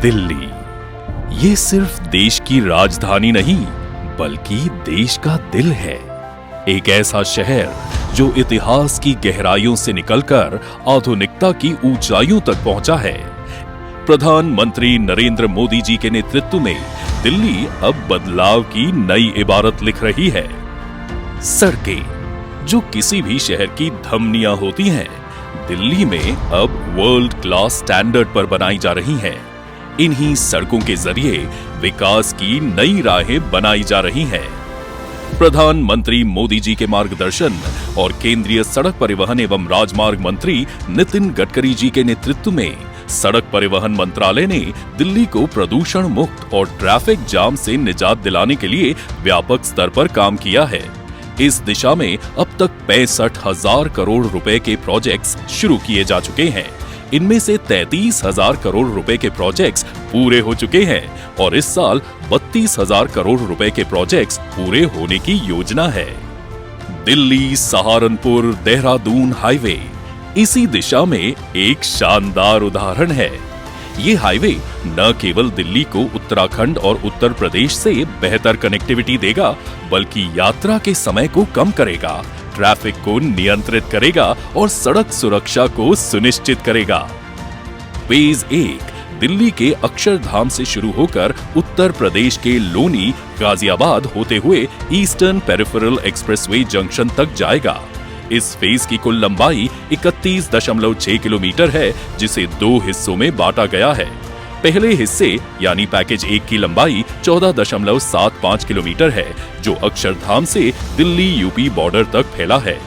दिल्ली ये सिर्फ देश की राजधानी नहीं बल्कि देश का दिल है। एक ऐसा शहर जो इतिहास की गहराइयों से निकलकर आधुनिकता की ऊंचाइयों तक पहुंचा है। प्रधानमंत्री नरेंद्र मोदी जी के नेतृत्व में दिल्ली अब बदलाव की नई इबारत लिख रही है। सड़कें जो किसी भी शहर की धमनियां होती हैं, दिल्ली में अब वर्ल्ड क्लास स्टैंडर्ड पर बनाई जा रही हैं। इन्हीं सड़कों के जरिए विकास की नई राहें बनाई जा रही हैं। प्रधानमंत्री मोदी जी के मार्गदर्शन और केंद्रीय सड़क परिवहन एवं राजमार्ग मंत्री नितिन गडकरी जी के नेतृत्व में सड़क परिवहन मंत्रालय ने दिल्ली को प्रदूषण मुक्त और ट्रैफिक जाम से निजात दिलाने के लिए व्यापक स्तर पर काम किया है। इस दिशा में अब तक 65,000 करोड़ रुपए के प्रोजेक्ट्स शुरू किए जा चुके हैं। इनमें से 33,000 करोड़ रुपए के प्रोजेक्ट्स पूरे हो चुके हैं और इस साल 32,000 करोड़ रुपए के प्रोजेक्ट्स पूरे होने की योजना है। दिल्ली सहारनपुर देहरादून हाईवे इसी दिशा में एक शानदार उदाहरण है। ये हाईवे न केवल दिल्ली को उत्तराखंड और उत्तर प्रदेश से बेहतर कनेक्टिविटी देगा, बल्कि यात्रा के समय को कम करेगा, ट्रैफिक को नियंत्रित करेगा और सड़क सुरक्षा को सुनिश्चित करेगा। फेज 1 दिल्ली के अक्षरधाम से शुरू होकर उत्तर प्रदेश के लोनी गाजियाबाद होते हुए ईस्टर्न पेरिफेरल एक्सप्रेसवे जंक्शन तक जाएगा। इस फेज की कुल लंबाई 31.6 किलोमीटर है, जिसे 2 हिस्सों में बांटा गया है। पहले हिस्से यानी पैकेज 1 की लंबाई 14.75 किलोमीटर है, जो अक्षरधाम से दिल्ली यूपी बॉर्डर तक फैला है।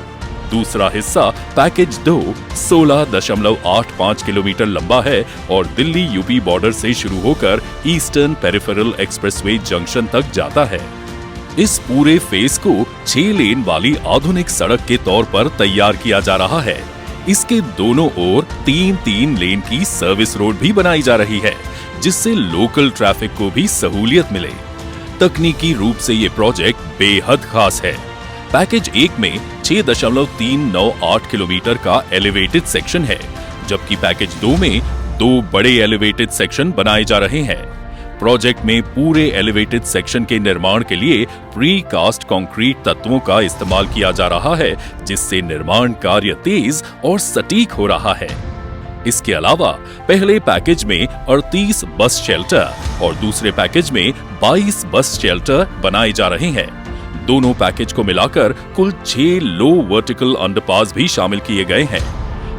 दूसरा हिस्सा पैकेज 2 16.85 किलोमीटर लंबा है और दिल्ली यूपी बॉर्डर से शुरू होकर ईस्टर्न पेरिफेरल एक्सप्रेसवे जंक्शन तक जाता है। इस पूरे फेज को 6 लेन वाली आधुनिक सड़क के तौर पर तैयार किया जा रहा है। इसके दोनों ओर 3-3 लेन की सर्विस रोड भी बनाई जा रही है, जिससे लोकल ट्रैफिक को भी सहूलियत मिले। तकनीकी रूप से ये प्रोजेक्ट बेहद खास है। पैकेज 1 में 6.398 किलोमीटर का एलिवेटेड सेक्शन है, जबकि पैकेज 2 में 2 बड़े एलिवेटेड सेक्शन बनाए जा रहे हैं। प्रोजेक्ट में पूरे एलिवेटेड सेक्शन के निर्माण के लिए प्री कास्ट कंक्रीट तत्वों का इस्तेमाल किया जा रहा है, जिससे निर्माण कार्य तेज और सटीक हो रहा है। इसके अलावा पहले पैकेज में 38 बस शेल्टर और दूसरे पैकेज में 22 बस शेल्टर बनाए जा रहे हैं। दोनों पैकेज को मिलाकर कुल 6 लो वर्टिकल अंडरपास भी शामिल किए गए हैं।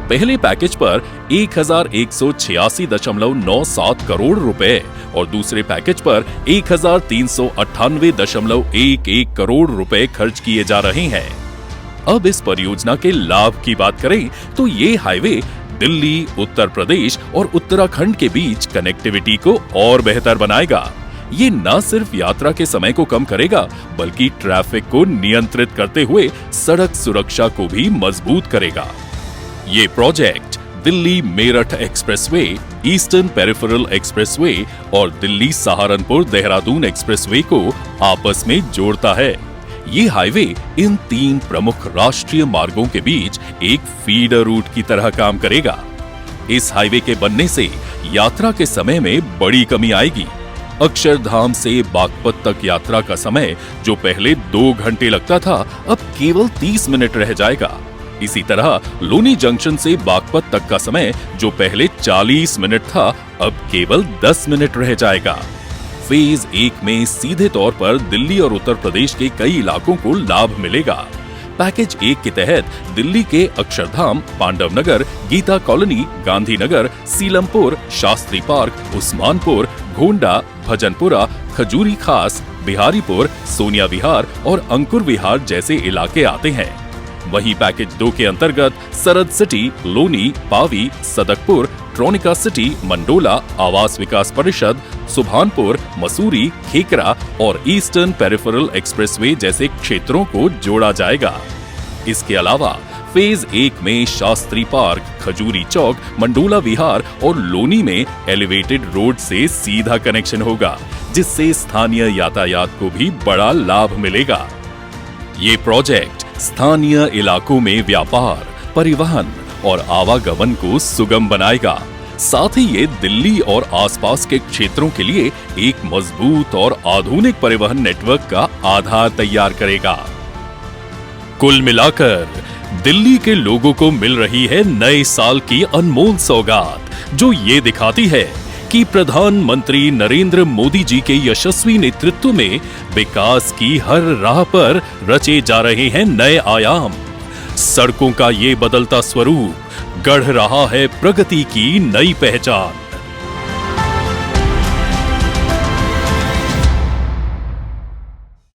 पहले पैकेज पर 1,186.97 करोड़ रुपए और दूसरे पैकेज पर 1,398.11 करोड़ रुपए खर्च किए जा रहे हैं। अब इस परियोजना के लाभ की बात करें तो ये हाईवे दिल्ली, उत्तर प्रदेश और उत्तराखंड के बीच कनेक्टिविटी को और बेहतर बनाएगा। ये न सिर्फ यात्रा के समय को कम करेगा, बल्कि ट्रैफिक को नियंत्रित करते हुए सड़क सुरक्षा को भी मजबूत करेगा। ये project Delhi Meerut expressway, eastern peripheral expressway और दिल्ली सहारनपुर देहरादून एक्सप्रेसवे को आपस में जोड़ता है। ये हाईवे इन 3 प्रमुख राष्ट्रीय मार्गों के बीच एक फीडर रूट की तरह काम करेगा। इस हाईवे के बनने से यात्रा के समय में बड़ी कमी आएगी। अक्षरधाम से बागपत तक यात्रा का समय जो पहले 2 घंटे लगता था, अब केवल 30 मिनट रह जाएगा। इसी तरह लोनी जंक्शन से बागपत तक का समय जो पहले 40 मिनट था, अब केवल 10 मिनट रह जाएगा। फेज 1 में सीधे तौर पर दिल्ली और उत्तर प्रदेश के कई इलाकों को लाभ मिलेगा। पैकेज 1 के तहत दिल्ली के अक्षरधाम, पांडव नगर, गीता कॉलोनी, गांधीनगर, सीलमपुर, शास्त्री पार्क, उस्मानपुर, गोंडा, भजनपुरा, खजूरी खास, बिहारीपुर, सोनिया विहार और अंकुर विहार जैसे इलाके आते हैं। वहीं पैकेज 2 के अंतर्गत सरद सिटी, लोनी, पावी, सदकपुर, ट्रोनिका सिटी, मंडोला, आवास विकास परिषद, सुभानपुर, मसूरी, खेकरा और ईस्टर्न पेरिफेरल एक्सप्रेसवे जैसे क्षेत्रों को जोड़ा जाएगा। इसके अलावा फेज 1 में शास्त्री पार्क, खजूरी चौक, मंडोला विहार और लोनी में एलिवेटेड रोड से सीधा कनेक्शन होगा, जिससे स्थानीय यातायात को भी बड़ा लाभ मिलेगा। ये प्रोजेक्ट स्थानीय इलाकों में व्यापार, परिवहन और आवागमन को सुगम बनाएगा। साथ ही ये दिल्ली और आसपास के क्षेत्रों के लिए एक मजबूत और आधुनिक परिवहन नेटवर्क का आधार तैयार करेगा। कुल मिलाकर दिल्ली के लोगों को मिल रही है नए साल की अनमोल सौगात, जो ये दिखाती है कि प्रधानमंत्री नरेंद्र मोदी जी के यशस्वी नेतृत्व में विकास की हर राह पर रचे जा रहे हैं नए आयाम। सड़कों का ये बदलता स्वरूप गढ़ रहा है प्रगति की नई पहचान।